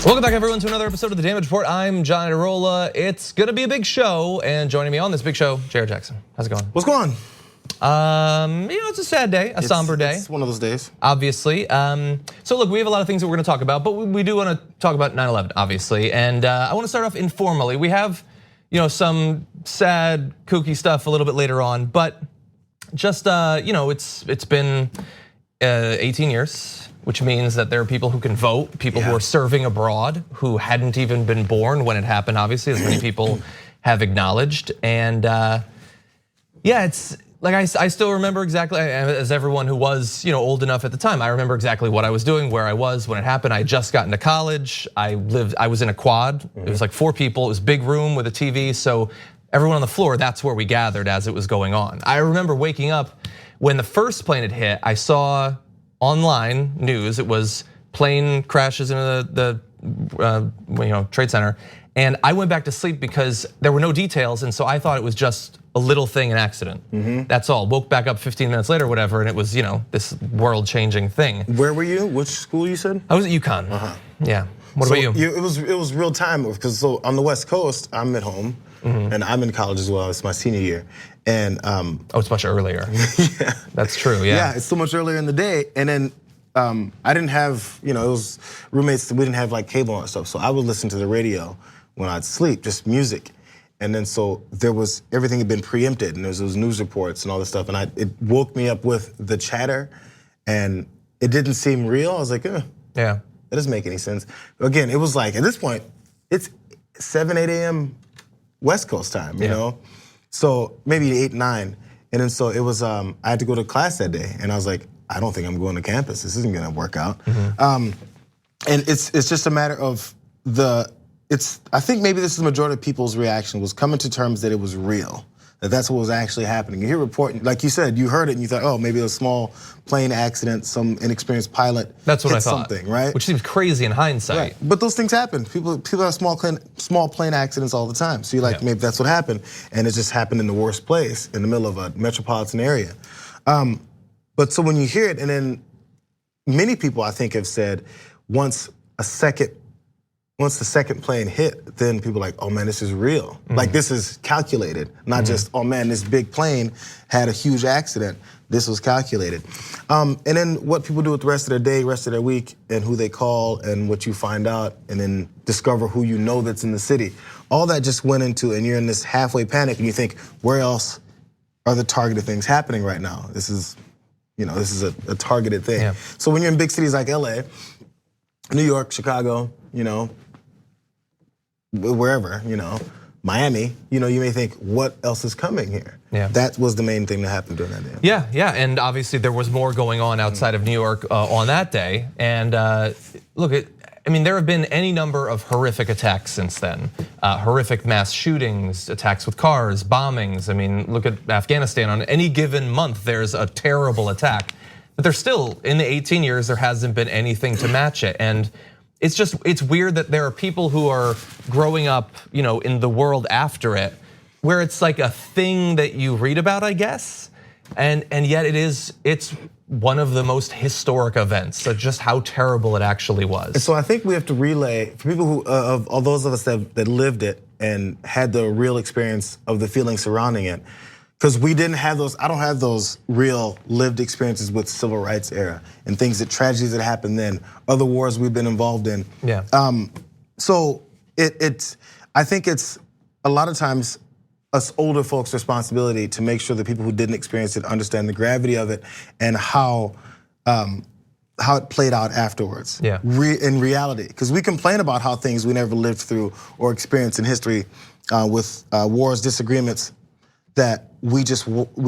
Welcome back, everyone, to another episode of The Damage Report. I'm John Arola. It's gonna be a big show, and joining me on this big show, Jayar Jackson. How's it going? What's going on? It's a sad day, a somber day. It's one of those days. Obviously. So look, we have a lot of things that we're gonna talk about, but we do wanna talk about 9/11, obviously. And I wanna start off informally. We have, some sad, kooky stuff a little bit later on, but just, it's been 18 years. Which means that there are people who can vote, people who are serving abroad, who hadn't even been born when it happened, obviously, as many people have acknowledged. And it's like I still remember exactly, as everyone who was old enough at the time, I remember exactly what I was doing, where I was when it happened. I had just gotten to college. I was in a quad. It was like 4 people. It was a big room with a TV. So everyone on the floor, that's where we gathered as it was going on. I remember waking up when the first plane had hit. I saw online news, it was plane crashes into the Trade Center, and I went back to sleep because there were no details, and so I thought it was just a little thing, an accident. That's all. Woke back up 15 minutes later, whatever, and it was this world-changing thing. Where were you? Which school you said? I was at UConn. Yeah. What about you? It was real time because on the West Coast, I'm at home. And I'm in college as well. It's my senior year, and it's much earlier. Yeah, that's true. Yeah, it's so much earlier in the day. And then I didn't have, it was roommates. We didn't have like cable and stuff, so I would listen to the radio when I'd sleep, just music. And then so everything had been preempted, and there was those news reports and all this stuff, and it woke me up with the chatter, and it didn't seem real. I was like, yeah, that doesn't make any sense. Again, it was like at this point, it's 7, 8 a.m. West Coast time, you know? So maybe 8, 9. And then so it was, I had to go to class that day. And I was like, I don't think I'm going to campus. This isn't gonna work out. And it's just a matter of I think maybe this is the majority of people's reaction was coming to terms that it was real. That's what was actually happening. You hear reporting, like you said, you heard it and you thought, oh, maybe a small plane accident, some inexperienced pilot. That's what I thought. Something, right? Which seems crazy in hindsight. Right. But those things happen. People have small plane accidents all the time. So you're like, maybe that's what happened, and it just happened in the worst place, in the middle of a metropolitan area. But so when you hear it, and then many people I think have said, once the second plane hit, then people are like, oh man, this is real. Like this is calculated, not just, oh man, this big plane had a huge accident. This was calculated. And then what people do with the rest of their day, rest of their week, and who they call, and what you find out, and then discover who you know that's in the city. All that just went into, and you're in this halfway panic, and you think, where else are the targeted things happening right now? This is a targeted thing. Yeah. So when you're in big cities like LA, New York, Chicago, wherever, Miami, you may think, what else is coming here? Yeah. That was the main thing that happened during that day. Yeah, and obviously there was more going on outside of New York on that day. And look, there have been any number of horrific attacks since then. Horrific mass shootings, attacks with cars, bombings. Look at Afghanistan. On any given month, there's a terrible attack. But there's still, in the 18 years, there hasn't been anything to match it. And it's weird that there are people who are growing up, in the world after it, where it's like a thing that you read about, I guess, and yet it's one of the most historic events. So just how terrible it actually was. And so I think we have to relay for people who, of all those of us that lived it and had the real experience of the feeling surrounding it. Because we didn't have those, I don't have those real lived experiences with civil rights era and tragedies that happened then, other wars we've been involved in. Yeah. So I think it's a lot of times us older folks' responsibility to make sure that people who didn't experience it understand the gravity of it and how it played out afterwards. Yeah. In reality, because we complain about how things we never lived through or experienced in history with wars, disagreements, that we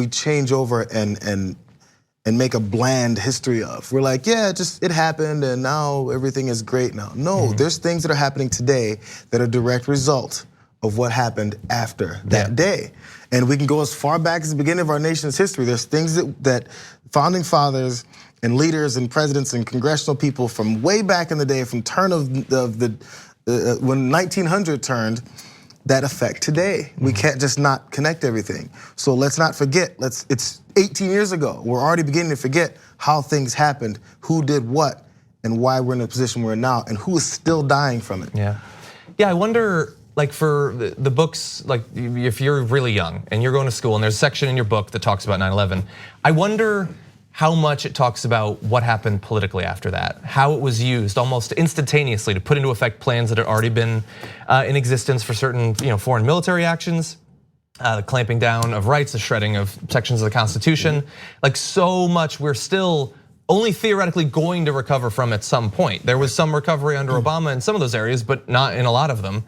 change over and make a bland history of. We're like, yeah, it happened and now everything is great now. No, there's things that are happening today that are a direct result of what happened after that day. And we can go as far back as the beginning of our nation's history. There's things that founding fathers and leaders and presidents and congressional people from way back in the day, from turn of when 1900 turned, that affect today. We can't just not connect everything. So let's not forget, it's 18 years ago. We're already beginning to forget how things happened, who did what, and why we're in the position we're in now, and who is still dying from it. Yeah, I wonder, like for the books, like if you're really young and you're going to school and there's a section in your book that talks about 9/11, I wonder how much it talks about what happened politically after that, how it was used almost instantaneously to put into effect plans that had already been in existence for certain foreign military actions, the clamping down of rights, the shredding of sections of the Constitution. Like so much we're still only theoretically going to recover from at some point. There was some recovery under Obama in some of those areas, but not in a lot of them.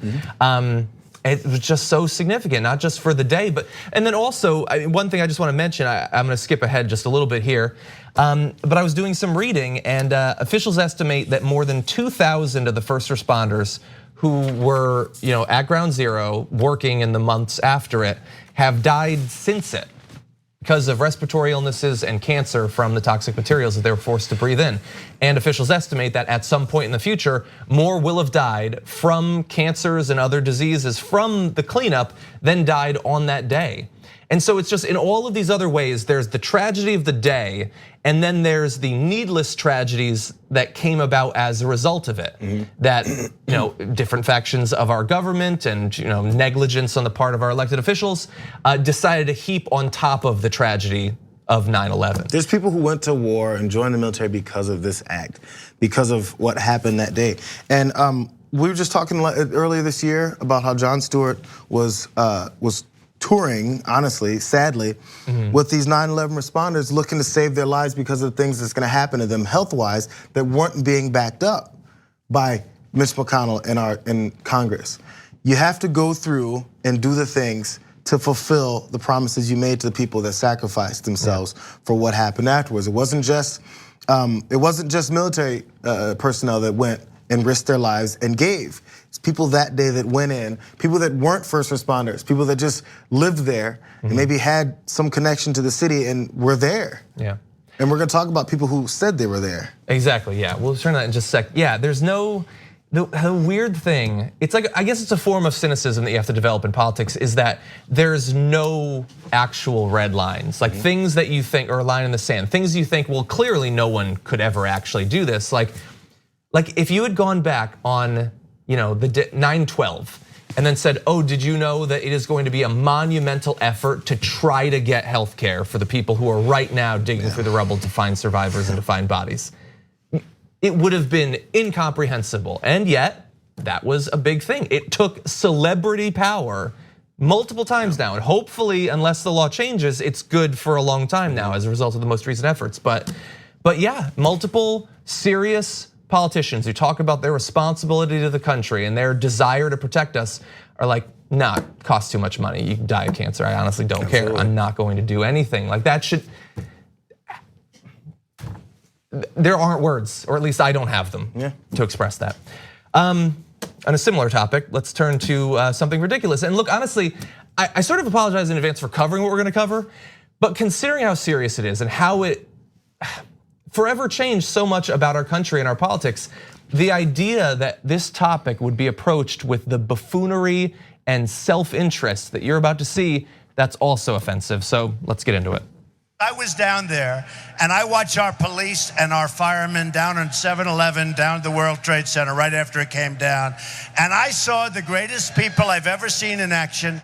It was just so significant, not just for the day, and then also one thing I just want to mention. I'm going to skip ahead just a little bit here, but I was doing some reading, and officials estimate that more than 2,000 of the first responders who were at Ground Zero working in the months after it have died since it, because of respiratory illnesses and cancer from the toxic materials that they were forced to breathe in. And officials estimate that at some point in the future, more will have died from cancers and other diseases from the cleanup than died on that day. And so it's just in all of these other ways, there's the tragedy of the day, and then there's the needless tragedies that came about as a result of it. That different factions of our government and negligence on the part of our elected officials decided to heap on top of the tragedy of 9/11. There's people who went to war and joined the military because of this act, because of what happened that day. And we were just talking earlier this year about how Jon Stewart was touring, honestly, sadly, with these 9/11 responders looking to save their lives because of the things that's gonna happen to them health-wise that weren't being backed up by Mitch McConnell in Congress. You have to go through and do the things to fulfill the promises you made to the people that sacrificed themselves for what happened afterwards. It wasn't just military personnel that went and risked their lives and gave. It's people that day that went in, people that weren't first responders, people that just lived there and maybe had some connection to the city and were there. Yeah. And we're gonna talk about people who said they were there. Exactly, yeah, we'll turn to that in just a sec. Yeah, there's no, the weird thing, it's like, I guess it's a form of cynicism that you have to develop in politics, is that there's no actual red lines. Like things that you think are a line in the sand, things you think, well, clearly no one could ever actually do this. Like if you had gone back on the 9/12 and then said, oh, did you know that it is going to be a monumental effort to try to get healthcare for the people who are right now digging through the rubble to find survivors and to find bodies? It would have been incomprehensible, and yet that was a big thing. It took celebrity power multiple times now, and hopefully, unless the law changes, it's good for a long time now as a result of the most recent efforts. But yeah, multiple serious politicians who talk about their responsibility to the country and their desire to protect us are like, nah, it costs too much money. You can die of cancer. I honestly don't care. I'm not going to do anything. Like that should, there aren't words, or at least I don't have them to express that. On a similar topic, let's turn to something ridiculous. And look, honestly, I sort of apologize in advance for covering what we're gonna cover, but considering how serious it is and how it forever changed so much about our country and our politics, the idea that this topic would be approached with the buffoonery and self-interest that you're about to see, that's also offensive. So let's get into it. I was down there and I watched our police and our firemen down on 7-Eleven, down at the World Trade Center right after it came down. And I saw the greatest people I've ever seen in action.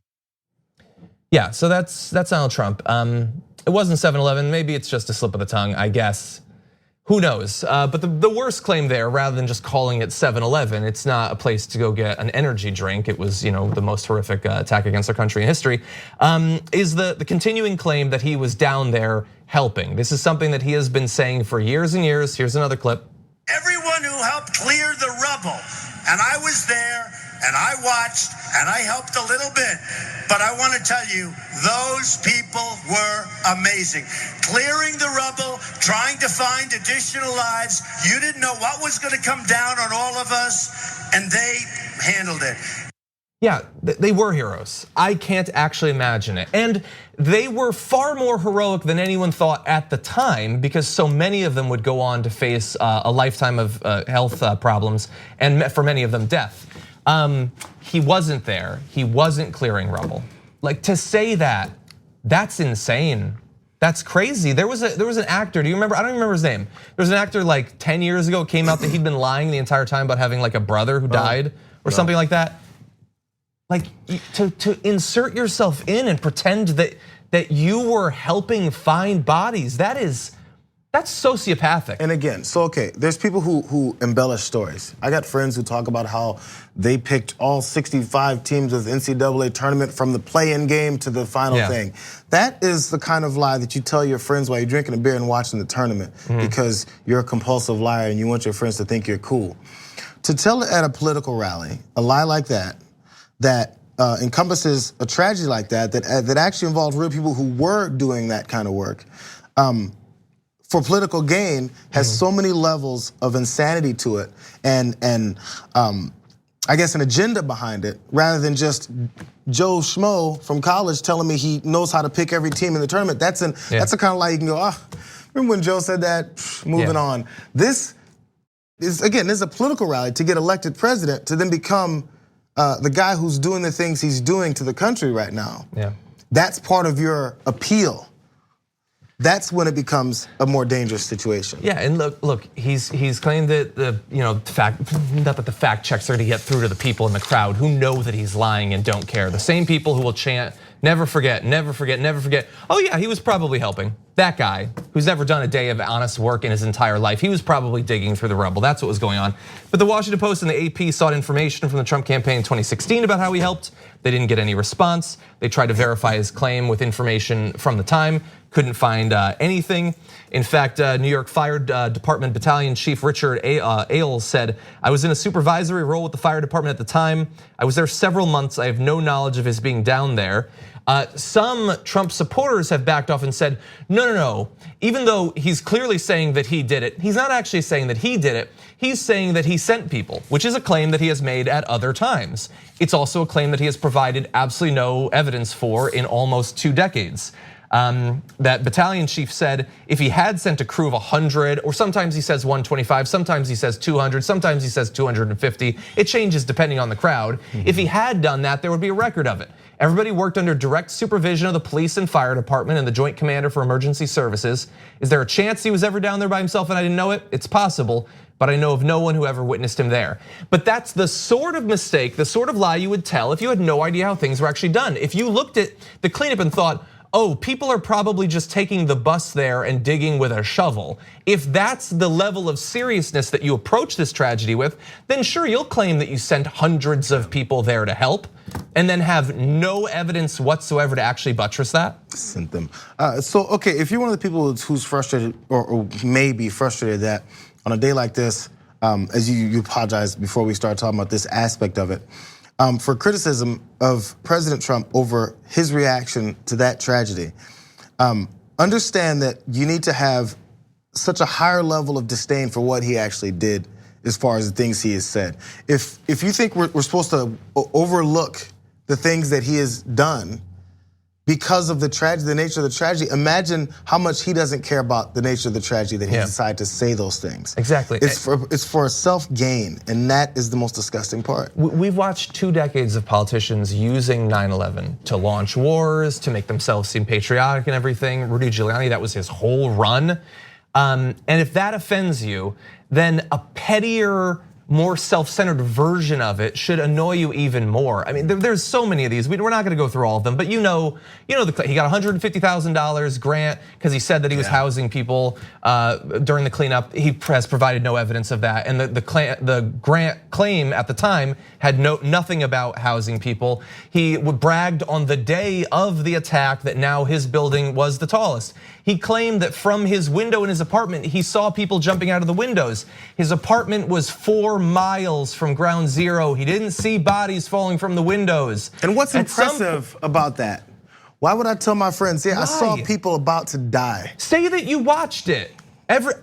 Yeah, so that's Donald Trump. It wasn't 7-Eleven, maybe it's just a slip of the tongue, I guess. Who knows? But the worst claim there, rather than just calling it 7-Eleven, it's not a place to go get an energy drink. It was, the most horrific attack against our country in history. Is the continuing claim that he was down there helping. This is something that he has been saying for years and years. Here's another clip. Everyone who helped clear the rubble, and I was there, and I watched, and I helped a little bit. But I want to tell you, those people were amazing. Clearing the rubble, trying to find additional lives. You didn't know what was going to come down on all of us, and they handled it. Yeah, they were heroes. I can't actually imagine it. And they were far more heroic than anyone thought at the time, because so many of them would go on to face a lifetime of health problems, and for many of them, death. He wasn't there. He wasn't clearing rubble. Like, to say that, that's insane. That's crazy. There was an actor. Do you remember? I don't even remember his name. There was an actor like 10 years ago. It came out that he'd been lying the entire time about having like a brother who died or something like that. Like to insert yourself in and pretend that you were helping find bodies. That's sociopathic. And again, so okay, there's people who embellish stories. I got friends who talk about how they picked all 65 teams of the NCAA tournament from the play-in game to the final thing. That is the kind of lie that you tell your friends while you're drinking a beer and watching the tournament because you're a compulsive liar and you want your friends to think you're cool. To tell it at a political rally, a lie like that encompasses a tragedy like that actually involved real people who were doing that kind of work. For political gain has so many levels of insanity to it and I guess an agenda behind it rather than just Joe Schmo from college telling me he knows how to pick every team in the tournament. That's a kind of lie you can go, remember when Joe said that? Moving on. This is a political rally to get elected president to then become the guy who's doing the things he's doing to the country right now. That's part of your appeal. That's when it becomes a more dangerous situation. Yeah, and look, he's claimed that not that the fact checks are to get through to the people in the crowd who know that he's lying and don't care. The same people who will chant, never forget, never forget, never forget. Oh yeah, he was probably helping. That guy who's never done a day of honest work in his entire life, he was probably digging through the rubble. That's what was going on. But the Washington Post and the AP sought information from the Trump campaign in 2016 about how he helped. They didn't get any response. They tried to verify his claim with information from the time, couldn't find anything. In fact, New York Fire Department Battalion Chief Richard Ailes said, "I was in a supervisory role with the fire department at the time. I was there several months. I have no knowledge of his being down there." Some Trump supporters have backed off and said, no. Even though he's clearly saying that he did it, he's not actually saying that he did it. He's saying that he sent people, which is a claim that he has made at other times. It's also a claim that he has provided absolutely no evidence for in almost 2 decades. That battalion chief said if he had sent a crew of 100, or sometimes he says 125, sometimes he says 200, sometimes he says 250. It changes depending on the crowd. If he had done that, there would be a record of it. Everybody worked under direct supervision of the police and fire department and the Joint Commander for Emergency Services. Is there a chance he was ever down there by himself and I didn't know it? It's possible, but I know of no one who ever witnessed him there. But that's the sort of mistake, the sort of lie you would tell if you had no idea how things were actually done. If you looked at the cleanup and thought, oh, people are probably just taking the bus there and digging with a shovel. If that's the level of seriousness that you approach this tragedy with, then sure, you'll claim that you sent hundreds of people there to help and then have no evidence whatsoever to actually buttress that. Sent them. So, okay, if you're one of the people who's frustrated or may be frustrated that on a day like this, as you apologized before we start talking about this aspect of it, for criticism of President Trump over his reaction to that tragedy, understand that you need to have such a higher level of disdain for what he actually did as far as the things he has said. If you think we're supposed to overlook the things that he has done because of the tragedy, the nature of the tragedy, imagine how much he doesn't care about the nature of the tragedy that he decided to say those things. Exactly. It's for self-gain, and that is the most disgusting part. We've watched 2 decades of politicians using 9/11 to launch wars, to make themselves seem patriotic and everything. Rudy Giuliani, that was his whole run. And if that offends you, then a pettier, more self-centered version of it should annoy you even more. I mean, there's so many of these. We're not gonna go through all of them, but he got $150,000 grant because he said that he was housing people during the cleanup. He has provided no evidence of that, and the grant claim at the time had nothing about housing people. He bragged on the day of the attack that now his building was the tallest. He claimed that from his window in his apartment, he saw people jumping out of the windows. His apartment was 4 miles from ground zero. He didn't see bodies falling from the windows. And what's impressive about that? Why would I tell my friends, I saw people about to die? Say that you watched it.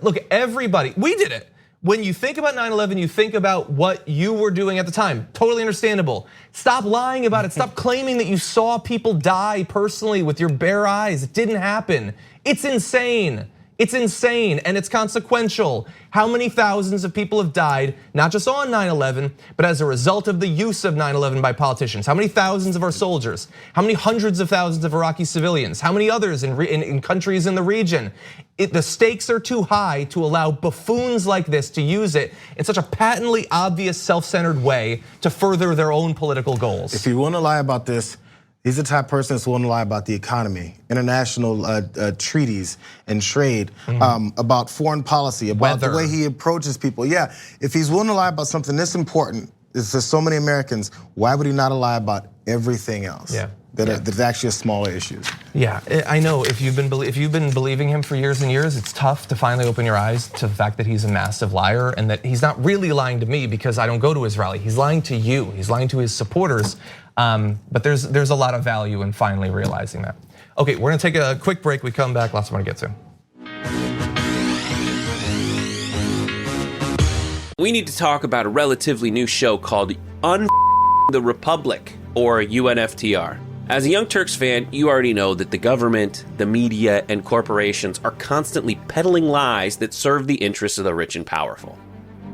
Look, everybody, we did it. When you think about 9/11, you think about what you were doing at the time. Totally understandable. Stop lying about it. Stop claiming that you saw people die personally with your bare eyes. It didn't happen. It's insane. It's insane and it's consequential. How many thousands of people have died, not just on 9/11, but as a result of the use of 9/11 by politicians? How many thousands of our soldiers? How many hundreds of thousands of Iraqi civilians? How many others in countries in the region? The stakes are too high to allow buffoons like this to use it in such a patently obvious, self-centered way to further their own political goals. If you want to lie about this, he's the type of person that's willing to lie about the economy, international treaties and trade, about foreign policy, about the way he approaches people. Yeah, if he's willing to lie about something this important, there's so many Americans, why would he not lie about everything else? Yeah. That's actually a smaller issue. Yeah, I know. If you've been believing him for years and years, it's tough to finally open your eyes to the fact that he's a massive liar and that he's not really lying to me because I don't go to his rally. He's lying to you. He's lying to his supporters. But there's a lot of value in finally realizing that. Okay, we're gonna take a quick break. We come back. Lots more to get to. We need to talk about a relatively new show called the Republic, or UNFTR. As a Young Turks fan, you already know that the government, the media, and corporations are constantly peddling lies that serve the interests of the rich and powerful.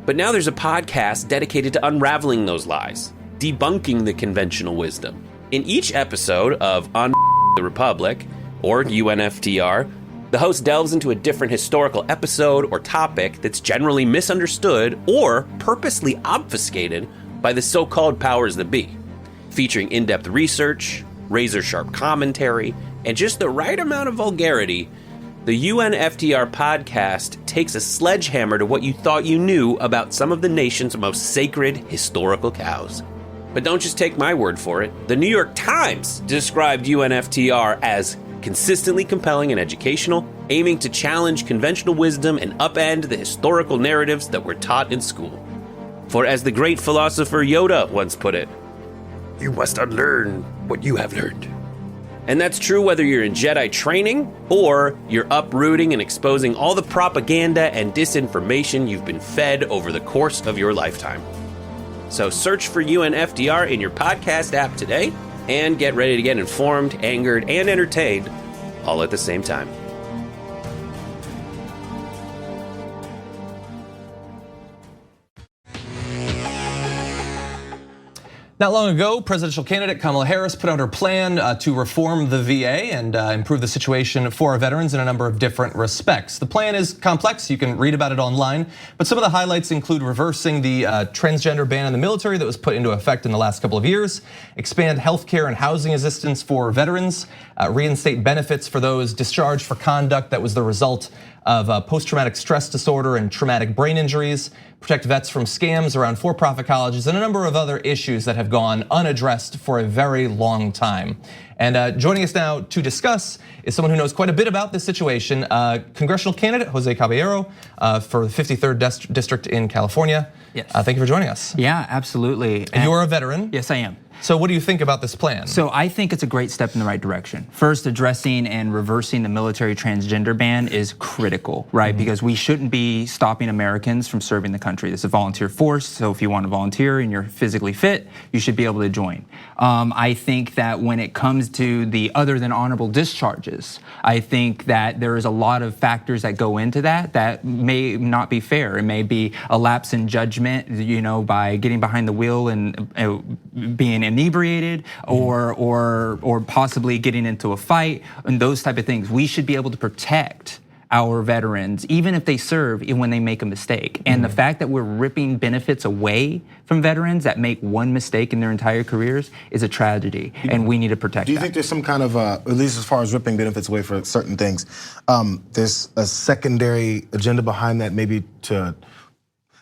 But now there's a podcast dedicated to unraveling those lies, debunking the conventional wisdom. In each episode of the Republic, or UNFTR, the host delves into a different historical episode or topic that's generally misunderstood or purposely obfuscated by the so-called powers that be. Featuring in-depth research, razor-sharp commentary, and just the right amount of vulgarity, the UNFTR podcast takes a sledgehammer to what you thought you knew about some of the nation's most sacred historical cows. But don't just take my word for it. The New York Times described UNFTR as consistently compelling and educational, aiming to challenge conventional wisdom and upend the historical narratives that were taught in school. For as the great philosopher Yoda once put it, "You must unlearn what you have learned." And that's true whether you're in Jedi training or you're uprooting and exposing all the propaganda and disinformation you've been fed over the course of your lifetime. So search for UNFTR in your podcast app today and get ready to get informed, angered, and entertained all at the same time. Not long ago, presidential candidate Kamala Harris put out her plan to reform the VA and improve the situation for our veterans in a number of different respects. The plan is complex, you can read about it online, but some of the highlights include reversing the transgender ban in the military that was put into effect in the last couple of years, expand healthcare and housing assistance for veterans, reinstate benefits for those discharged for conduct that was the result of post-traumatic stress disorder and traumatic brain injuries, protect vets from scams around for-profit colleges, and a number of other issues that have gone unaddressed for a very long time. And joining us now to discuss is someone who knows quite a bit about this situation, congressional candidate Jose Caballero for the 53rd District in California. Yes. Thank you for joining us. Yeah, absolutely. And you're a veteran. Yes, I am. So what do you think about this plan? So I think it's a great step in the right direction. First, addressing and reversing the military transgender ban is critical, right? Because we shouldn't be stopping Americans from serving the country. It's a volunteer force, so if you want to volunteer and you're physically fit, you should be able to join. I think that when it comes to the other than honorable discharges, I think that there is a lot of factors that go into that may not be fair. It may be a lapse in judgment, by getting behind the wheel and being inebriated or possibly getting into a fight and those type of things. We should be able to protect our veterans, even if they serve, even when they make a mistake. And the fact that we're ripping benefits away from veterans that make one mistake in their entire careers is a tragedy, and we need to protect that. Do you think there's some kind of, at least as far as ripping benefits away for certain things, there's a secondary agenda behind that, maybe to,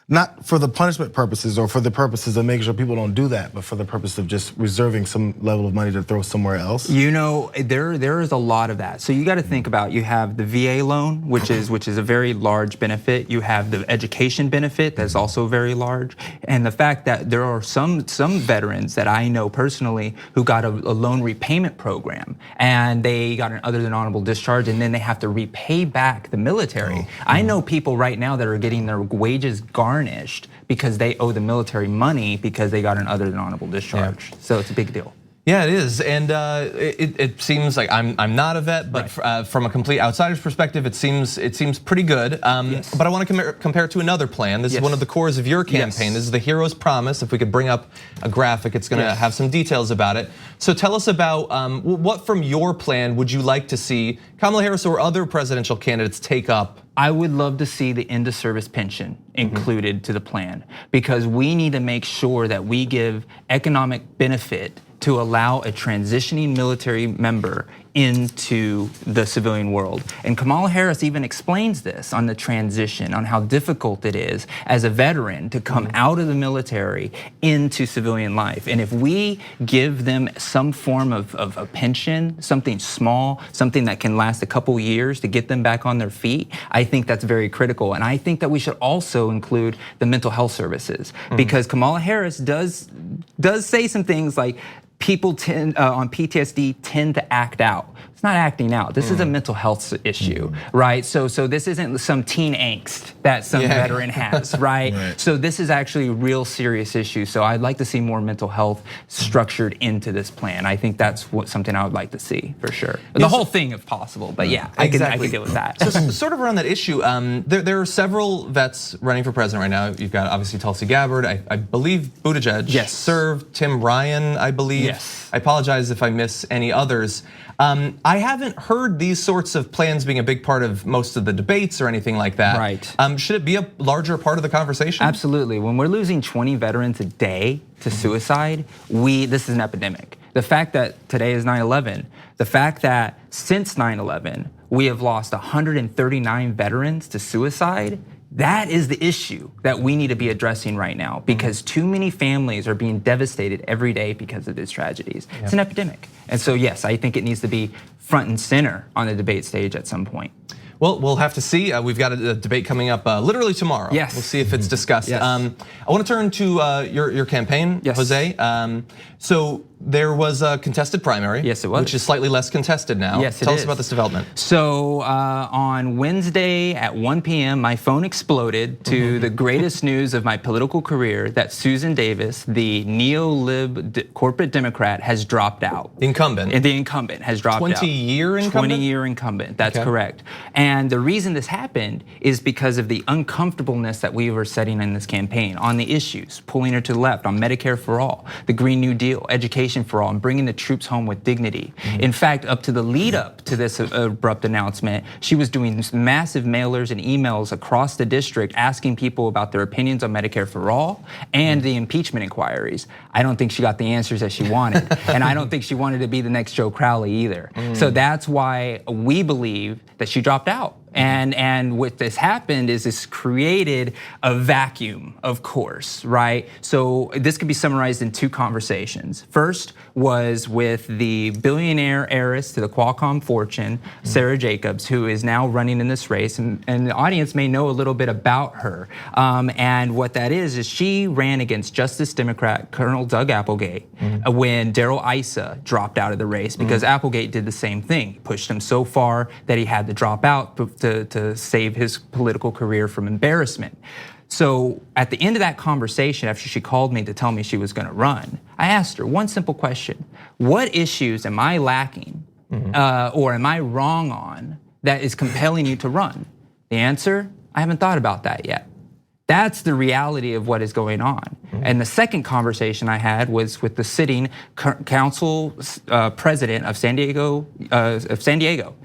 not for the punishment purposes or for the purposes of making sure people don't do that, but for the purpose of just reserving some level of money to throw somewhere else? There is a lot of that. So you got to think about, you have the VA loan, which is a very large benefit. You have the education benefit that's also very large. And the fact that there are some veterans that I know personally who got a loan repayment program and they got an other than honorable discharge and then they have to repay back the military. I know people right now that are getting their wages garnished because they owe the military money because they got an other than honorable discharge. So it's a big deal. Yeah, it is, and it seems like I'm not a vet, but from a complete outsider's perspective, it seems pretty good. But I want to compare it to another plan. This is one of the cores of your campaign. This is the Hero's Promise. If we could bring up a graphic, it's going to have some details about it. So tell us about what from your plan would you like to see Kamala Harris or other presidential candidates take up? I would love to see the end of service pension included to the plan, because we need to make sure that we give economic benefit to allow a transitioning military member into the civilian world. And Kamala Harris even explains this on the transition, on how difficult it is as a veteran to come out of the military into civilian life. And if we give them some form of a pension, something small, something that can last a couple years to get them back on their feet, I think that's very critical. And I think that we should also include the mental health services, because Kamala Harris does say some things like, people on PTSD tend to act out. It's not acting out. This is a mental health issue, right? So this isn't some teen angst that some veteran has, right? So this is actually a real serious issue. So I'd like to see more mental health structured into this plan. I think that's something I would like to see for sure. The whole thing, if possible. But yeah, I can deal with that. So sort of around that issue, there are several vets running for president right now. You've got obviously Tulsi Gabbard. I believe Buttigieg served. Tim Ryan, I believe. Yes. I apologize if I miss any others. I haven't heard these sorts of plans being a big part of most of the debates or anything like that. Right. Should it be a larger part of the conversation? Absolutely. When we're losing 20 veterans a day to suicide, this is an epidemic. The fact that today is 9/11, the fact that since 9/11 we have lost 139 veterans to suicide, that is the issue that we need to be addressing right now, because too many families are being devastated every day because of these tragedies. It's an epidemic. And so yes, I think it needs to be front and center on the debate stage at some point. Well, we'll have to see. We've got a debate coming up literally tomorrow. Yes. We'll see if it's discussed. Yes. I want to turn to your campaign, Jose. So there was a contested primary. Yes, it was. Which is slightly less contested now. Yes, Tell us about this development. So on Wednesday at 1 p.m., my phone exploded to the greatest news of my political career, that Susan Davis, the neo-lib corporate Democrat, has dropped out. Incumbent. And the incumbent has dropped out. 20-year incumbent? 20-year incumbent, that's correct. And the reason this happened is because of the uncomfortableness that we were setting in this campaign on the issues, pulling her to the left on Medicare for all, the Green New Deal, education for all, and bringing the troops home with dignity. In fact, up to the lead up to this abrupt announcement, she was doing massive mailers and emails across the district asking people about their opinions on Medicare for all and the impeachment inquiries. I don't think she got the answers that she wanted. And I don't think she wanted to be the next Joe Crowley either. So that's why we believe that she dropped out. And what this happened is this created a vacuum, of course, right? So this could be summarized in two conversations. First was with the billionaire heiress to the Qualcomm fortune, Sarah Jacobs, who is now running in this race. And the audience may know a little bit about her. And what that is she ran against Justice Democrat Colonel Doug Applegate when Darrell Issa dropped out of the race, because Applegate did the same thing. He pushed him so far that he had to drop out to save his political career from embarrassment. So at the end of that conversation, after she called me to tell me she was going to run, I asked her one simple question: what issues am I lacking or am I wrong on that is compelling you to run? The answer: I haven't thought about that yet. That's the reality of what is going on. And the second conversation I had was with the sitting council president of San Diego.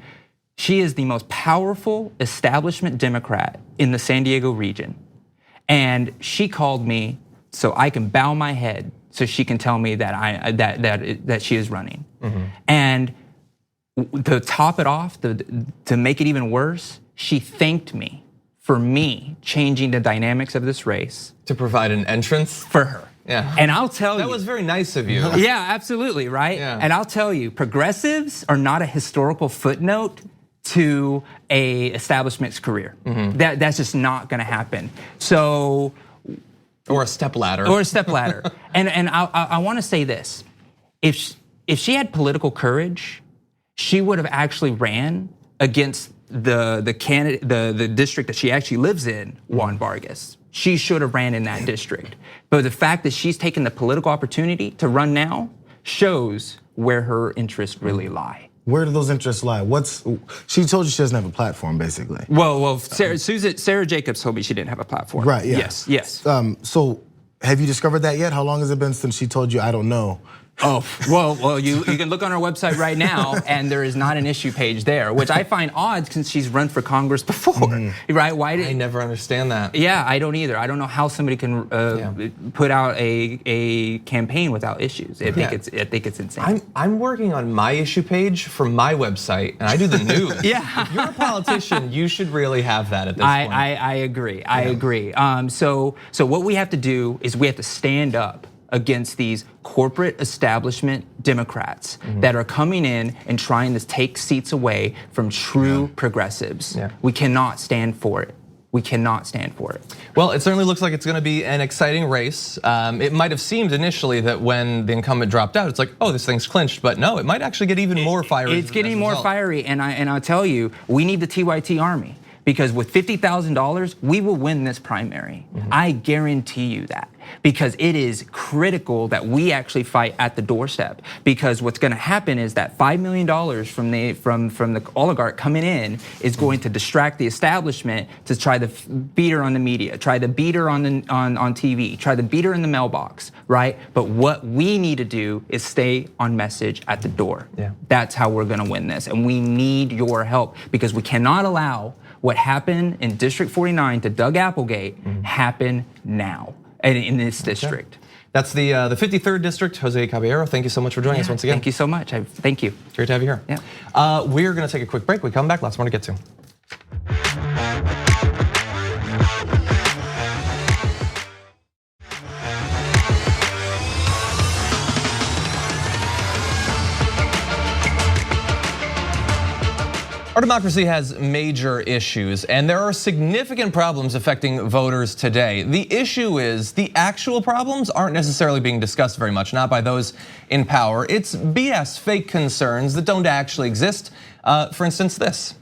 She is the most powerful establishment Democrat in the San Diego region. And she called me so I can bow my head so she can tell me that that she is running. And to top it off, to make it even worse, she thanked me for me changing the dynamics of this race. To provide an entrance? For her. Yeah. And I'll tell you. That was very nice of you. Yeah, absolutely, right? Yeah. And I'll tell you, progressives are not a historical footnote to a establishment's career. That's just not gonna happen. So. Or a stepladder. Or a stepladder. and I wanna say this. If she had political courage, she would have actually ran against the candidate, the district that she actually lives in, Juan Vargas. She should have ran in that district. But the fact that she's taken the political opportunity to run now, shows where her interests really lie. Where do those interests lie? She told you she doesn't have a platform, basically. Well, Sarah Jacobs told me she didn't have a platform. Right, yeah. Yes. So have you discovered that yet? How long has it been since she told you, I don't know? Oh, well, you can look on our website right now, and there is not an issue page there, which I find odd since she's run for Congress before, right? I never understand that. Yeah, I don't either. I don't know how somebody can put out a campaign without issues. I think it's insane. I'm working on my issue page for my website, and I do the news. Yeah. If you're a politician, you should really have that at this point. I agree. I agree. So what we have to do is we have to stand up against these corporate establishment Democrats that are coming in and trying to take seats away from true progressives. We cannot stand for it. We cannot stand for it. Well, it certainly looks like it's going to be an exciting race. It might have seemed initially that when the incumbent dropped out, it's like, oh, this thing's clinched. But no, it might actually get even more fiery. It's getting more fiery, and I'll tell you, we need the TYT Army. Because with $50,000, we will win this primary. I guarantee you that. Because it is critical that we actually fight at the doorstep. Because what's going to happen is that $5 million from the oligarch coming in is going to distract the establishment to try to beat her on the media, try to beat her on TV, try to beat her in the mailbox, right? But what we need to do is stay on message at the door. That's how we're going to win this, and we need your help because we cannot allow what happened in District 49 to Doug Applegate happen now in this district. That's the 53rd district. Jose Caballero, thank you so much for joining us once again. Thank you so much. Thank you. It's great to have you here. Yeah. We're going to take a quick break. We come back. Lots more to get to. Our democracy has major issues, and there are significant problems affecting voters today. The issue is the actual problems aren't necessarily being discussed very much, not by those in power. It's BS, fake concerns that don't actually exist. For instance, this.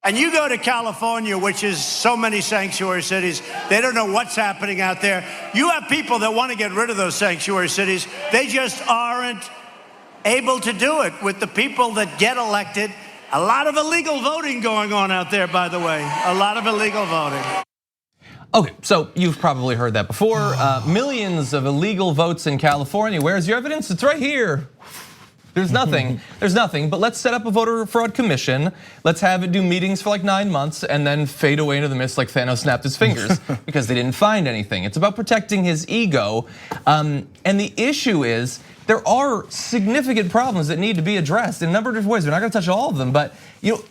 And you go to California, which is so many sanctuary cities, they don't know what's happening out there. You have people that want to get rid of those sanctuary cities. They just aren't able to do it with the people that get elected. A lot of illegal voting going on out there, by the way. A lot of illegal voting. Okay, so you've probably heard that before. Millions of illegal votes in California. Where's your evidence? It's right here. There's nothing, but let's set up a voter fraud commission. Let's have it do meetings for like 9 months and then fade away into the mist like Thanos snapped his fingers because they didn't find anything. It's about protecting his ego. And the issue is, there are significant problems that need to be addressed in a number of different ways. We're not gonna touch all of them, but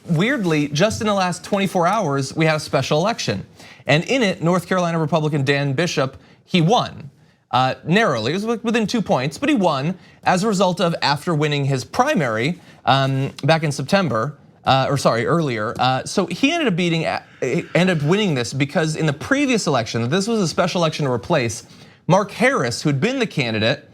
weirdly, just in the last 24 hours, we had a special election. And in it, North Carolina Republican Dan Bishop, he won. Narrowly, it was within 2 points, but he won as a result of after winning his primary back in September, earlier. So he ended up winning this because in the previous election, this was a special election to replace Mark Harris, who'd been the candidate,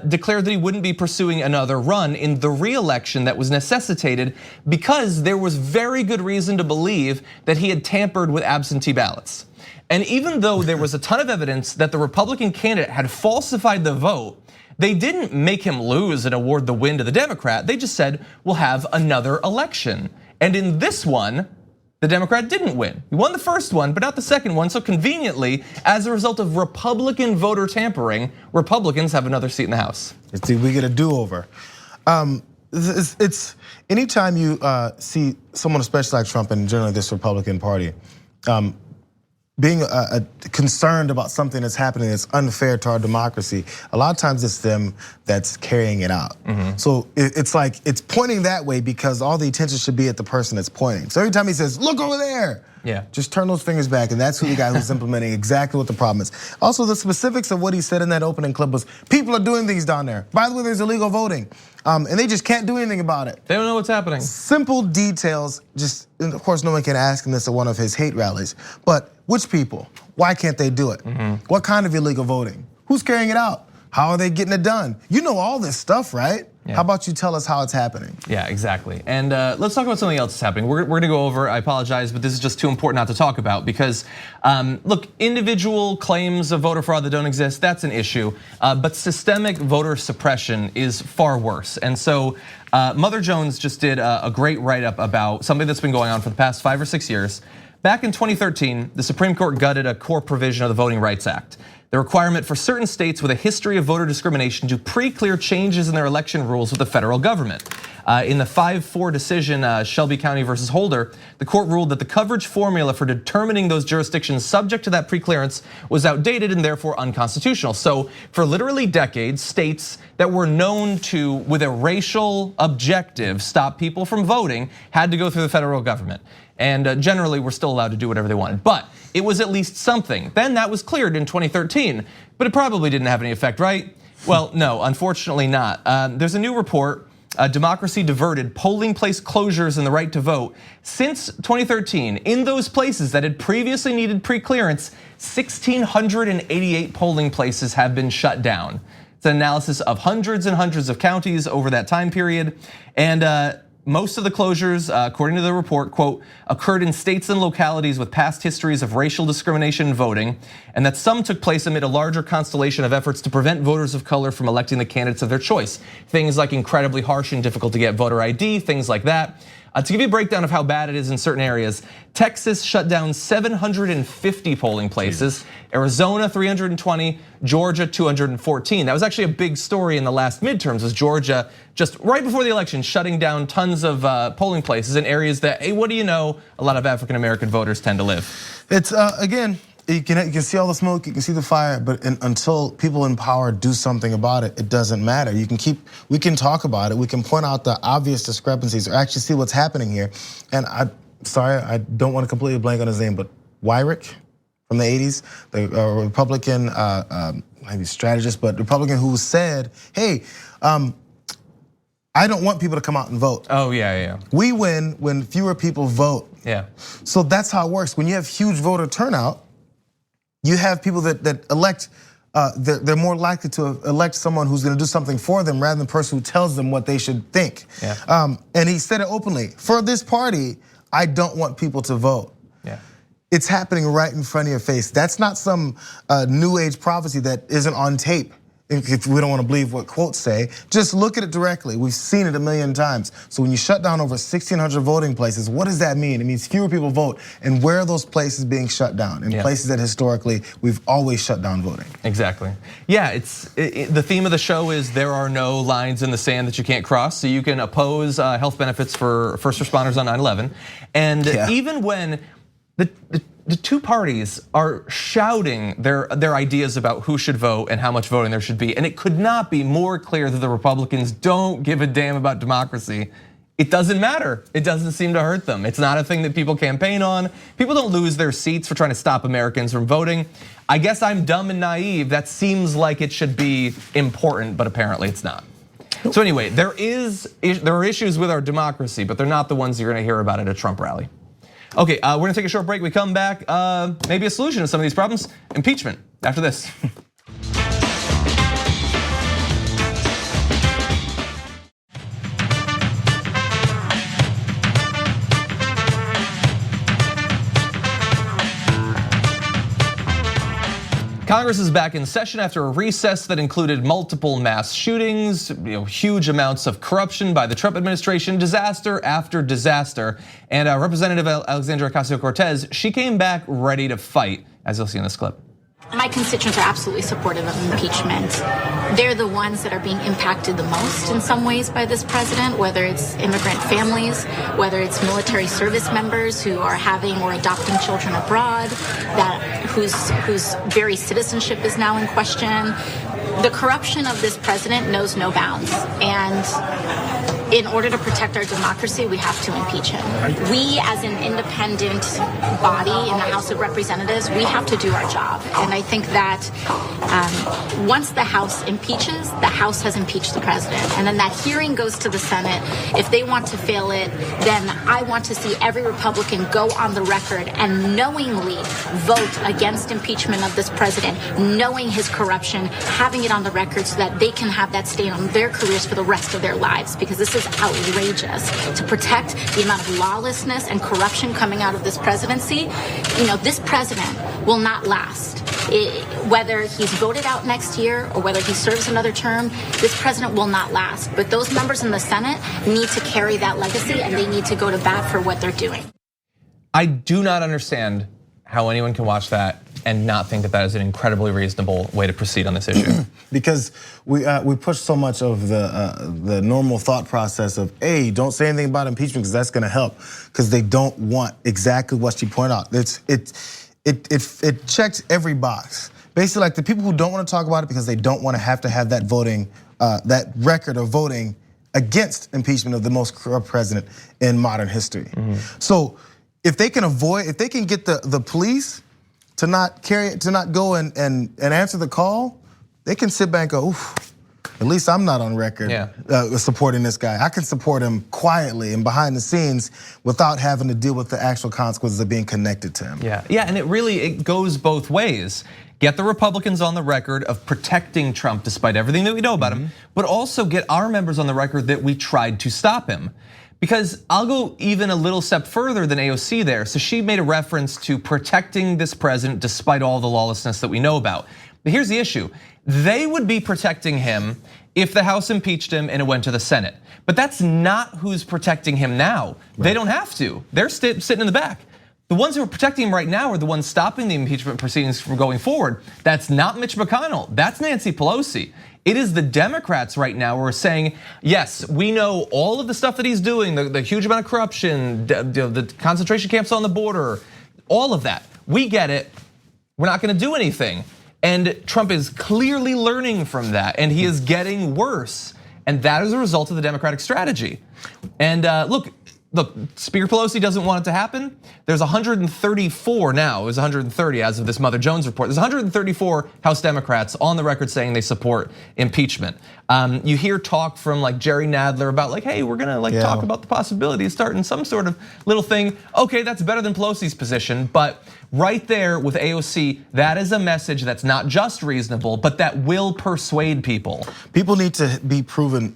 declared that he wouldn't be pursuing another run in the re-election that was necessitated because there was very good reason to believe that he had tampered with absentee ballots. And even though there was a ton of evidence that the Republican candidate had falsified the vote, they didn't make him lose and award the win to the Democrat. They just said, we'll have another election. And in this one, the Democrat didn't win. He won the first one, but not the second one. So conveniently, as a result of Republican voter tampering, Republicans have another seat in the House. We get a do-over. It's anytime you see someone, especially like Trump and generally this Republican Party, being concerned about something that's happening that's unfair to our democracy, a lot of times it's them that's carrying it out. So it's like, it's pointing that way because all the attention should be at the person that's pointing. So every time he says, look over there, just turn those fingers back, and that's who the guy who's implementing exactly what the problem is. Also, the specifics of what he said in that opening clip was, people are doing things down there. By the way, there's illegal voting, and they just can't do anything about it. They don't know what's happening. Simple details, just, and of course, no one can ask him this at one of his hate rallies, but which people? Why can't they do it? What kind of illegal voting? Who's carrying it out? How are they getting it done? You know all this stuff, right? How about you tell us how it's happening? Yeah, exactly. And let's talk about something else that's happening. We're gonna go over, I apologize, but this is just too important not to talk about because, look, individual claims of voter fraud that don't exist, that's an issue. But systemic voter suppression is far worse. And so Mother Jones just did a great write-up about something that's been going on for the past 5 or 6 years. Back in 2013, the Supreme Court gutted a core provision of the Voting Rights Act. The requirement for certain states with a history of voter discrimination to pre-clear changes in their election rules with the federal government. In the 5-4 decision, Shelby County versus Holder, the court ruled that the coverage formula for determining those jurisdictions subject to that pre-clearance was outdated and therefore unconstitutional. So for literally decades, states that were known to, with a racial objective, stop people from voting had to go through the federal government. And generally, we're still allowed to do whatever they wanted. But it was at least something. Then that was cleared in 2013, but it probably didn't have any effect, right? Well, no, unfortunately not. There's a new report, Democracy Diverted, Polling Place Closures and the Right to Vote. Since 2013, in those places that had previously needed pre-clearance, 1,688 polling places have been shut down. It's an analysis of hundreds and hundreds of counties over that time period. And most of the closures, according to the report, quote, occurred in states and localities with past histories of racial discrimination in voting, and that some took place amid a larger constellation of efforts to prevent voters of color from electing the candidates of their choice. Things like incredibly harsh and difficult to get voter ID, things like that. To give you a breakdown of how bad it is in certain areas, Texas shut down 750 polling places, Arizona 320, Georgia 214. That was actually a big story in the last midterms, was Georgia just right before the election shutting down tons of polling places in areas that, hey, what do you know, a lot of African American voters tend to live. It's again, you can see all the smoke, you can see the fire, but until people in power do something about it, it doesn't matter. We can talk about it, we can point out the obvious discrepancies or actually see what's happening here. And sorry, I don't want to completely blank on his name, but Wyrick from the 80s, the Republican, maybe strategist, but Republican who said, hey, I don't want people to come out and vote. Oh, yeah. We win when fewer people vote. Yeah. So that's how it works. When you have huge voter turnout, you have people that elect, they're more likely to elect someone who's gonna do something for them rather than the person who tells them what they should think. Yeah. And he said it openly, for this party, I don't want people to vote. Yeah. It's happening right in front of your face. That's not some new age prophecy that isn't on tape. If we don't want to believe what quotes say, just look at it directly. We've seen it a million times. So when you shut down over 1,600 voting places, what does that mean? It means fewer people vote. And where are those places being shut down? In places that historically we've always shut down voting. Exactly. Yeah, the theme of the show is there are no lines in the sand that you can't cross. So you can oppose health benefits for first responders on 9/11, and even when the two parties are shouting their ideas about who should vote and how much voting there should be, and it could not be more clear that the Republicans don't give a damn about democracy. It doesn't matter. It doesn't seem to hurt them. It's not a thing that people campaign on. People don't lose their seats for trying to stop Americans from voting. I guess I'm dumb and naive. That seems like it should be important, but apparently it's not. So anyway, there are issues with our democracy, but they're not the ones you're gonna hear about at a Trump rally. Okay, we're gonna take a short break. We come back, maybe a solution to some of these problems, impeachment, after this. Congress is back in session after a recess that included multiple mass shootings, huge amounts of corruption by the Trump administration, disaster after disaster. And Representative Alexandria Ocasio-Cortez, she came back ready to fight, as you'll see in this clip. My constituents are absolutely supportive of impeachment. They're the ones that are being impacted the most in some ways by this president, whether it's immigrant families, whether it's military service members who are having or adopting children abroad, whose very citizenship is now in question. The corruption of this president knows no bounds. And in order to protect our democracy, we have to impeach him. We, as an independent body in the House of Representatives, we have to do our job. And I think that once the House impeaches, the House has impeached the president. And then that hearing goes to the Senate. If they want to fail it, then I want to see every Republican go on the record and knowingly vote against impeachment of this president, knowing his corruption, having it on the record so that they can have that stain on their careers for the rest of their lives, because this is outrageous. To protect the amount of lawlessness and corruption coming out of this presidency, this president will not last. Whether he's voted out next year or whether he serves another term, this president will not last. But those members in the Senate need to carry that legacy, and they need to go to bat for what they're doing. I do not understand how anyone can watch that and not think that that is an incredibly reasonable way to proceed on this issue. Because we push so much of the normal thought process of, hey, don't say anything about impeachment because that's going to help, because they don't want exactly what she pointed out. It checks every box. Basically, like the people who don't want to talk about it because they don't want to have that voting, that record of voting against impeachment of the most corrupt president in modern history. So if they can get the police to not go and answer the call, they can sit back and go, oof, at least I'm not on record supporting this guy. I can support him quietly and behind the scenes without having to deal with the actual consequences of being connected to him. Yeah, and it goes both ways. Get the Republicans on the record of protecting Trump despite everything that we know about him, but also get our members on the record that we tried to stop him. Because I'll go even a little step further than AOC there. So she made a reference to protecting this president despite all the lawlessness that we know about. But here's the issue. They would be protecting him if the House impeached him and it went to the Senate. But that's not who's protecting him now. Right. They don't have to. They're sitting in the back. The ones who are protecting him right now are the ones stopping the impeachment proceedings from going forward. That's not Mitch McConnell, that's Nancy Pelosi. It is the Democrats right now who are saying, yes, we know all of the stuff that he's doing, the huge amount of corruption, the concentration camps on the border, all of that. We get it, we're not gonna do anything. And Trump is clearly learning from that, and he is getting worse. And that is a result of the Democratic strategy. And look, Speaker Pelosi doesn't want it to happen. There's 134 now, it was 130 as of this Mother Jones report. There's 134 House Democrats on the record saying they support impeachment. You hear talk from like Jerry Nadler about like, hey, we're gonna talk about the possibility of starting some sort of little thing. Okay, that's better than Pelosi's position, but right there with AOC, that is a message that's not just reasonable, but that will persuade people. People need to be proven,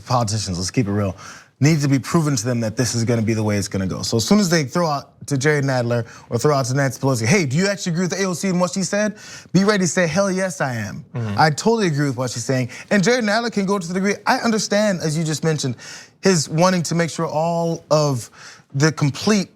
politicians, let's keep it real, need to be proven to them that this is gonna be the way it's gonna go. So as soon as they throw out to Jerry Nadler or throw out to Nancy Pelosi, hey, do you actually agree with AOC and what she said? Be ready to say, hell yes, I am. I totally agree with what she's saying. And Jerry Nadler can go to the degree, I understand, as you just mentioned, his wanting to make sure all of the complete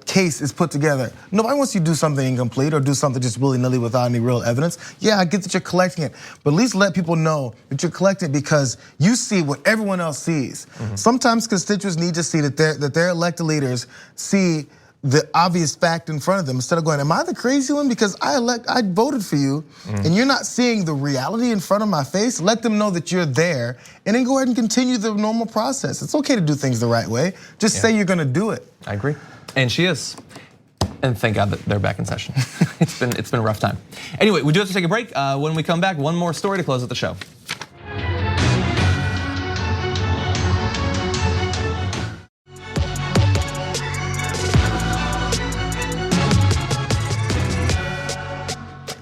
case is put together. Nobody wants you to do something incomplete or do something just willy-nilly without any real evidence. Yeah, I get that you're collecting it, but at least let people know that you're collecting it because you see what everyone else sees. Sometimes constituents need to see that their elected leaders see the obvious fact in front of them instead of going, am I the crazy one because I voted for you and you're not seeing the reality in front of my face? Let them know that you're there and then go ahead and continue the normal process. It's okay to do things the right way. Just say you're gonna do it. I agree. And she is. And thank God that they're back in session. It's been a rough time. Anyway, we do have to take a break. When we come back, one more story to close out the show.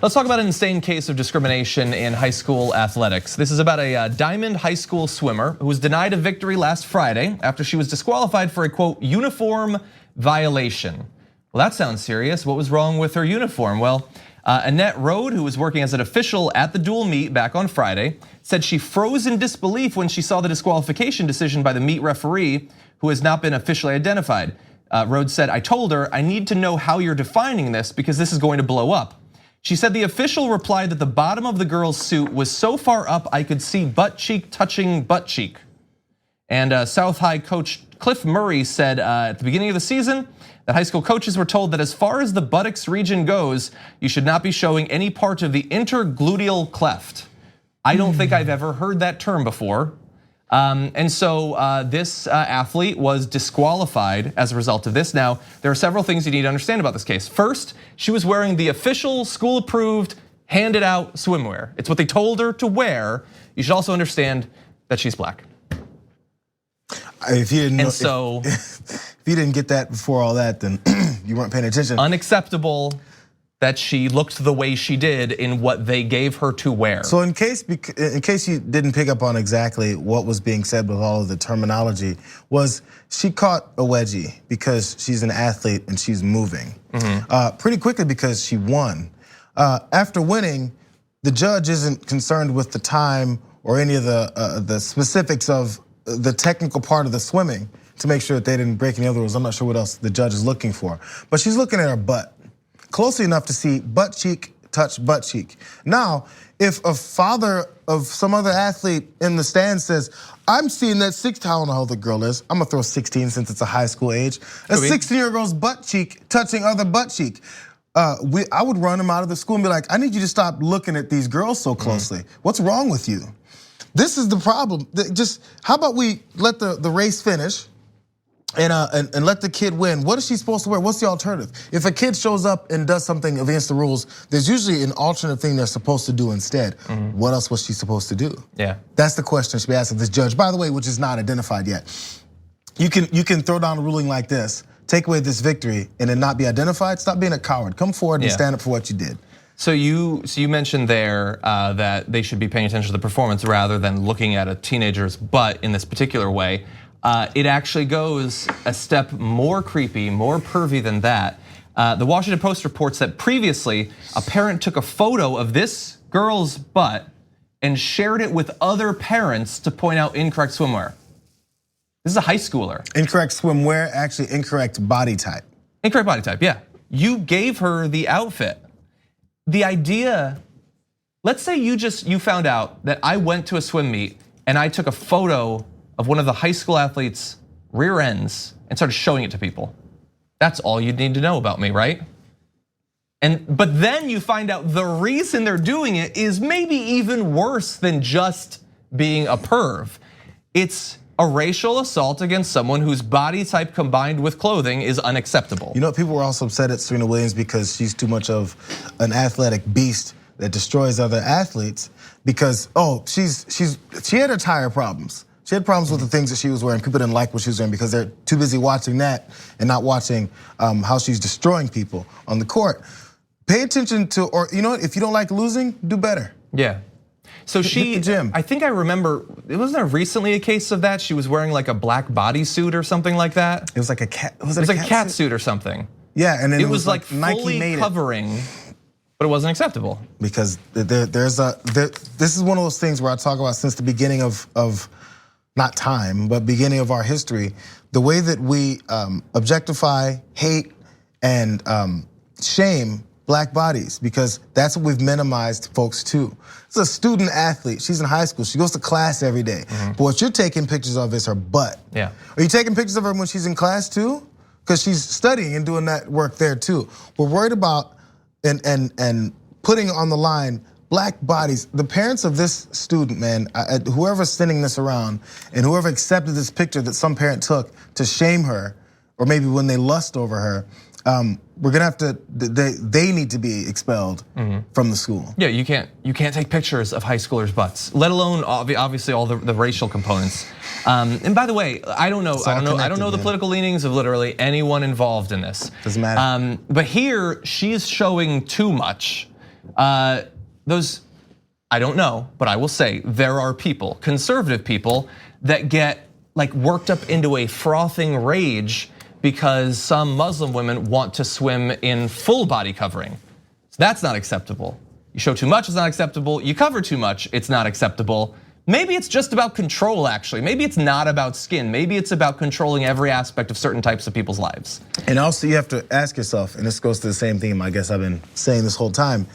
Let's talk about an insane case of discrimination in high school athletics. This is about a Diamond High School swimmer who was denied a victory last Friday after she was disqualified for a, quote, uniform violation. Well, that sounds serious. What was wrong with her uniform? Well, Annette Rode, who was working as an official at the dual meet back on Friday, said she froze in disbelief when she saw the disqualification decision by the meet referee, who has not been officially identified. Rode said, I told her, I need to know how you're defining this because this is going to blow up. She said the official replied that the bottom of the girl's suit was so far up I could see butt cheek touching butt cheek. And South High coach Cliff Murray said at the beginning of the season that high school coaches were told that as far as the buttocks region goes, you should not be showing any part of the intergluteal cleft. I don't think I've ever heard that term before. And so this athlete was disqualified as a result of this. Now, there are several things you need to understand about this case. First, she was wearing the official school-approved, handed-out swimwear. It's what they told her to wear. You should also understand that she's black. If you didn't, and so if you didn't get that before all that, then you weren't paying attention. Unacceptable that she looked the way she did in what they gave her to wear. So in case you didn't pick up on exactly what was being said with all of the terminology, was she caught a wedgie because she's an athlete and she's moving pretty quickly because she won. After winning, the judge isn't concerned with the time or any of the specifics of the technical part of the swimming to make sure that they didn't break any other rules. I'm not sure what else the judge is looking for, but she's looking at her butt. Closely enough to see butt cheek touch butt cheek. Now, if a father of some other athlete in the stands says, I'm seeing that 16, I don't know how old the girl is. I'm gonna throw 16 since it's a high school age. A 16-year-old girl's butt cheek touching other butt cheek. I would run him out of the school and be like, I need you to stop looking at these girls so closely. What's wrong with you? This is the problem. Just, how about we let the race finish? And let the kid win. What is she supposed to wear? What's the alternative? If a kid shows up and does something against the rules, there's usually an alternate thing they're supposed to do instead. What else was she supposed to do? Yeah. That's the question she asked of this judge, by the way, which is not identified yet. You can throw down a ruling like this, take away this victory, and then not be identified. Stop being a coward. Come forward and stand up for what you did. So you mentioned there that they should be paying attention to the performance rather than looking at a teenager's butt in this particular way. It actually goes a step more creepy, more pervy than that. The Washington Post reports that previously, a parent took a photo of this girl's butt and shared it with other parents to point out incorrect swimwear. This is a high schooler. Incorrect swimwear, actually incorrect body type. Incorrect body type, yeah. You gave her the outfit. The idea, let's say you found out that I went to a swim meet and I took a photo of one of the high school athletes' rear ends and started showing it to people. That's all you'd need to know about me, right? But then you find out the reason they're doing it is maybe even worse than just being a perv. It's a racial assault against someone whose body type combined with clothing is unacceptable. You know, people were also upset at Serena Williams because she's too much of an athletic beast that destroys other athletes because, she had her tire problems. She had problems with the things that she was wearing. People didn't like what she was wearing because they're too busy watching that and not watching how she's destroying people on the court. Pay attention to, or you know what, if you don't like losing, do better. Yeah. So hit the gym. I think I remember, wasn't there recently a case of that? She was wearing like a black bodysuit or something like that. It was like a cat. It was like a cat suit or something. Yeah, and then it was like Nike made fully covering, but it wasn't acceptable. Because this is one of those things where I talk about since the beginning of not time, but beginning of our history, the way that we objectify, hate, and shame black bodies, because that's what we've minimized folks to. It's a student athlete, she's in high school, she goes to class every day. But what you're taking pictures of is her butt. Yeah. Are you taking pictures of her when she's in class too? Because she's studying and doing that work there too. We're worried about and putting on the line black bodies. The parents of this student, man, whoever's sending this around and whoever accepted this picture that some parent took to shame her, or maybe when they lust over her, we're gonna have to, they need to be expelled from the school. Yeah, you can't take pictures of high schoolers' butts, let alone obviously all the racial components. And by the way, I don't know the political leanings of literally anyone involved in this. Doesn't matter. But here, she's showing too much. I don't know, but I will say there are people, conservative people, that get like worked up into a frothing rage because some Muslim women want to swim in full body covering. So that's not acceptable. You show too much, it's not acceptable. You cover too much, it's not acceptable. Maybe it's just about control, actually. Maybe it's not about skin. Maybe it's about controlling every aspect of certain types of people's lives. And also you have to ask yourself, and this goes to the same theme I guess I've been saying this whole time,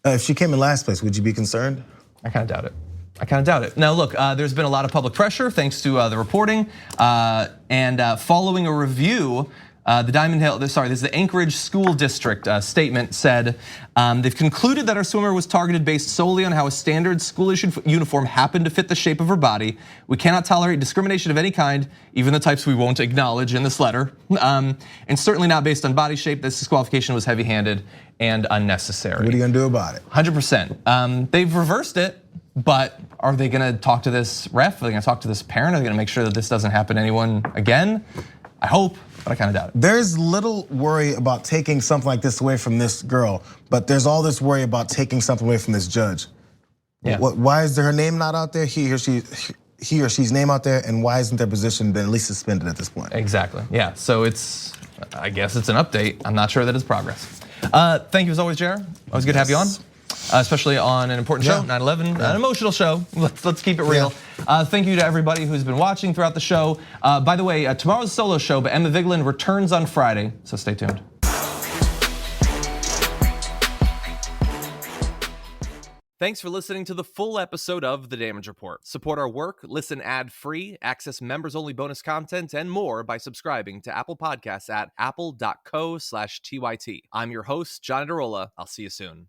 if she came in last place, would you be concerned? I kind of doubt it. Now look, there's been a lot of public pressure thanks to the reporting and following a review This is the Anchorage School District statement said, they've concluded that our swimmer was targeted based solely on how a standard school-issued uniform happened to fit the shape of her body. We cannot tolerate discrimination of any kind, even the types we won't acknowledge in this letter, and certainly not based on body shape. This disqualification was heavy-handed and unnecessary. What are you gonna do about it? 100%. They've reversed it, but are they gonna talk to this ref? Are they gonna talk to this parent? Are they gonna make sure that this doesn't happen to anyone again? I hope, but I kind of doubt it. There's little worry about taking something like this away from this girl, but there's all this worry about taking something away from this judge. Yeah. Why is her name not out there? He or she's name out there, and why isn't their position been at least suspended at this point? Exactly, yeah, so I guess it's an update. I'm not sure that it's progress. Thank you as always, Jayar. Always good to have you on. Especially on an important show, 9/11, an emotional show. Let's keep it real. Thank you to everybody who's been watching throughout the show. By the way, tomorrow's a solo show, but Emma Vigeland returns on Friday, so stay tuned. Thanks for listening to the full episode of The Damage Report. Support our work, listen ad-free, access members-only bonus content, and more by subscribing to Apple Podcasts at apple.co/TYT. I'm your host, John Adarola. I'll see you soon.